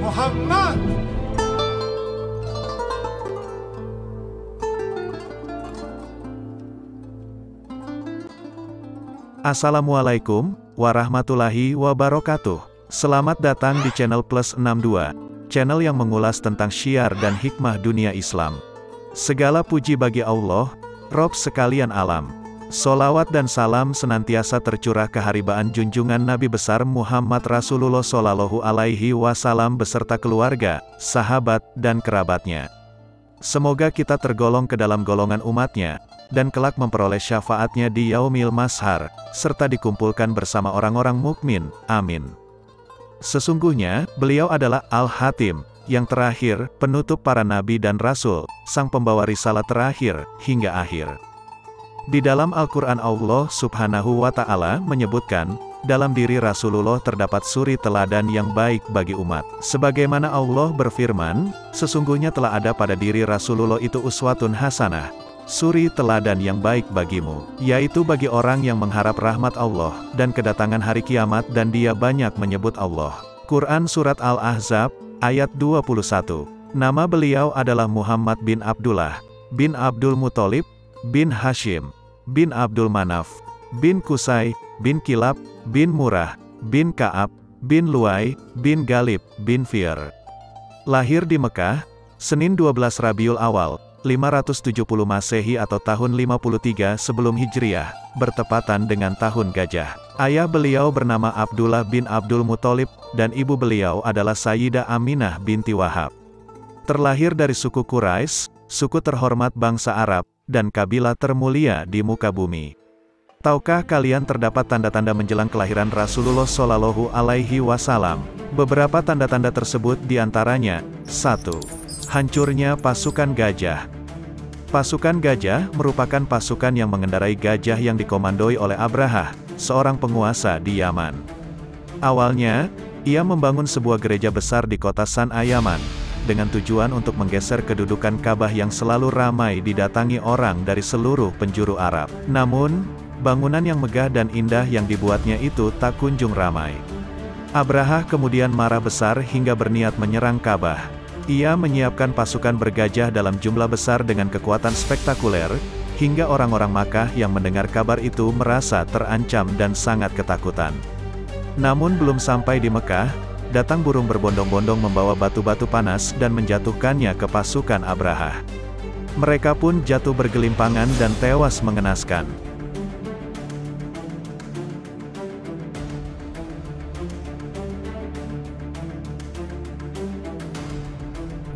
Muhammad. Assalamualaikum warahmatullahi wabarakatuh. Selamat datang di channel Plus 62, channel yang mengulas tentang syiar dan hikmah dunia Islam. Segala puji bagi Allah, Rob sekalian alam. Solawat dan salam senantiasa tercurah keharibaan junjungan Nabi besar Muhammad Rasulullah Shallallahu Alaihi Wasallam beserta keluarga, sahabat, dan kerabatnya. Semoga kita tergolong ke dalam golongan umatnya, dan kelak memperoleh syafaatnya di Yaumil Mashar, serta dikumpulkan bersama orang-orang mukmin. Amin. Sesungguhnya, beliau adalah Al-Hatim, yang terakhir, penutup para nabi dan rasul, sang pembawa risalah terakhir, hingga akhir. Di dalam Al-Quran Allah Subhanahu wa Ta'ala menyebutkan, dalam diri Rasulullah terdapat suri teladan yang baik bagi umat. Sebagaimana Allah berfirman, sesungguhnya telah ada pada diri Rasulullah itu uswatun hasanah, suri teladan yang baik bagimu, yaitu bagi orang yang mengharap rahmat Allah, dan kedatangan hari kiamat dan dia banyak menyebut Allah. Quran Surat Al-Ahzab, ayat 21. Nama beliau adalah Muhammad bin Abdullah, bin Abdul Muthalib, bin Hashim, bin Abdul Manaf, bin Qusay, bin Kilab, bin Murrah, bin Ka'ab, bin Luay, bin Galib, bin Fir. Lahir di Mekah, Senin 12 Rabiul Awal, 570 Masehi atau tahun 53 sebelum Hijriah, bertepatan dengan tahun gajah. Ayah beliau bernama Abdullah bin Abdul Muthalib, dan ibu beliau adalah Sayyidah Aminah binti Wahab. Terlahir dari suku Quraisy, suku terhormat bangsa Arab, dan kabilah termulia di muka bumi. Tahukah kalian terdapat tanda-tanda menjelang kelahiran Rasulullah Shallallahu Alaihi Wasallam? Beberapa tanda-tanda tersebut diantaranya, 1. Hancurnya pasukan gajah. Pasukan gajah merupakan pasukan yang mengendarai gajah yang dikomandoi oleh Abrahah, seorang penguasa di Yaman. Awalnya, ia membangun sebuah gereja besar di kota San'a, Yaman, dengan tujuan untuk menggeser kedudukan Ka'bah yang selalu ramai didatangi orang dari seluruh penjuru Arab. Namun, bangunan yang megah dan indah yang dibuatnya itu tak kunjung ramai. Abrahah kemudian marah besar hingga berniat menyerang Ka'bah. Ia menyiapkan pasukan bergajah dalam jumlah besar dengan kekuatan spektakuler, hingga orang-orang Makkah yang mendengar kabar itu merasa terancam dan sangat ketakutan. Namun belum sampai di Mekah, datang burung berbondong-bondong membawa batu-batu panas dan menjatuhkannya ke pasukan Abrahah. Mereka pun jatuh bergelimpangan dan tewas mengenaskan.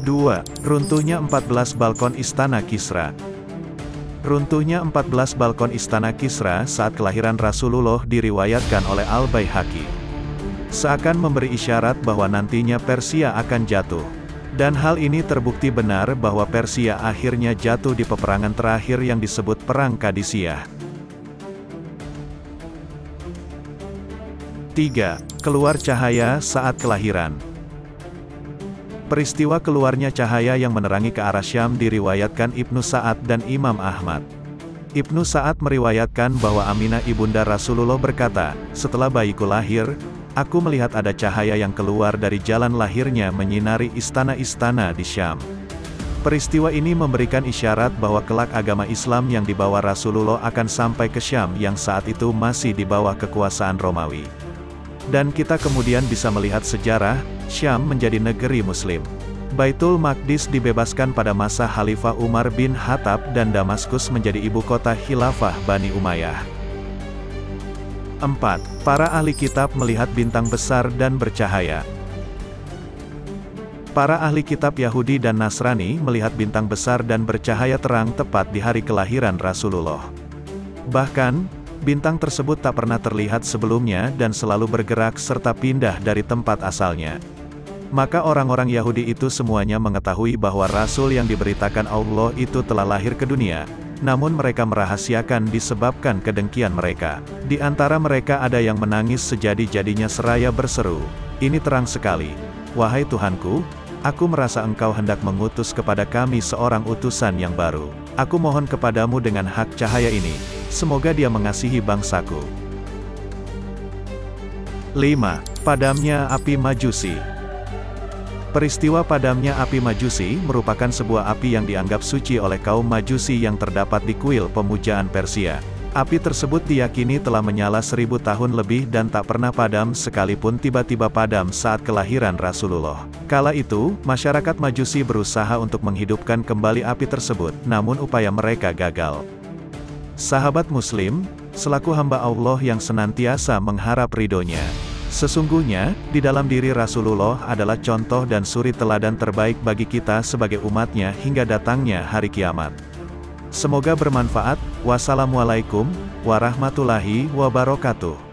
Dua, runtuhnya 14 balkon Istana Kisra. Runtuhnya 14 balkon Istana Kisra saat kelahiran Rasulullah diriwayatkan oleh Al-Baihaqi. Seakan memberi isyarat bahwa nantinya Persia akan jatuh. Dan hal ini terbukti benar bahwa Persia akhirnya jatuh di peperangan terakhir yang disebut Perang Qadisiyah. 3. Keluar cahaya saat kelahiran. Peristiwa keluarnya cahaya yang menerangi ke arah Syam diriwayatkan Ibnu Sa'ad dan Imam Ahmad. Ibnu Sa'ad meriwayatkan bahwa Aminah ibunda Rasulullah berkata, setelah bayiku lahir, aku melihat ada cahaya yang keluar dari jalan lahirnya menyinari istana-istana di Syam. Peristiwa ini memberikan isyarat bahwa kelak agama Islam yang dibawa Rasulullah akan sampai ke Syam yang saat itu masih di bawah kekuasaan Romawi. Dan kita kemudian bisa melihat sejarah, Syam menjadi negeri Muslim. Baitul Maqdis dibebaskan pada masa Khalifah Umar bin Khattab dan Damaskus menjadi ibu kota Khilafah Bani Umayyah. 4. Para ahli kitab melihat bintang besar dan bercahaya. Para ahli kitab Yahudi dan Nasrani melihat bintang besar dan bercahaya terang tepat di hari kelahiran Rasulullah. Bahkan, bintang tersebut tak pernah terlihat sebelumnya dan selalu bergerak serta pindah dari tempat asalnya. Maka orang-orang Yahudi itu semuanya mengetahui bahwa Rasul yang diberitakan Allah itu telah lahir ke dunia, namun mereka merahasiakan disebabkan kedengkian mereka. Di antara mereka ada yang menangis sejadi-jadinya seraya berseru, "Ini terang sekali. Wahai Tuhanku, aku merasa Engkau hendak mengutus kepada kami seorang utusan yang baru. Aku mohon kepadamu dengan hak cahaya ini, semoga dia mengasihi bangsaku." 5. Padamnya api Majusi. Peristiwa padamnya api Majusi merupakan sebuah api yang dianggap suci oleh kaum Majusi yang terdapat di kuil pemujaan Persia. Api tersebut diyakini telah menyala 1000 tahun lebih dan tak pernah padam sekalipun tiba-tiba padam saat kelahiran Rasulullah. Kala itu, masyarakat Majusi berusaha untuk menghidupkan kembali api tersebut, namun upaya mereka gagal. Sahabat Muslim, selaku hamba Allah yang senantiasa mengharap ridhonya, sesungguhnya, di dalam diri Rasulullah adalah contoh dan suri teladan terbaik bagi kita sebagai umatnya hingga datangnya hari kiamat. Semoga bermanfaat. Wassalamualaikum warahmatullahi wabarakatuh.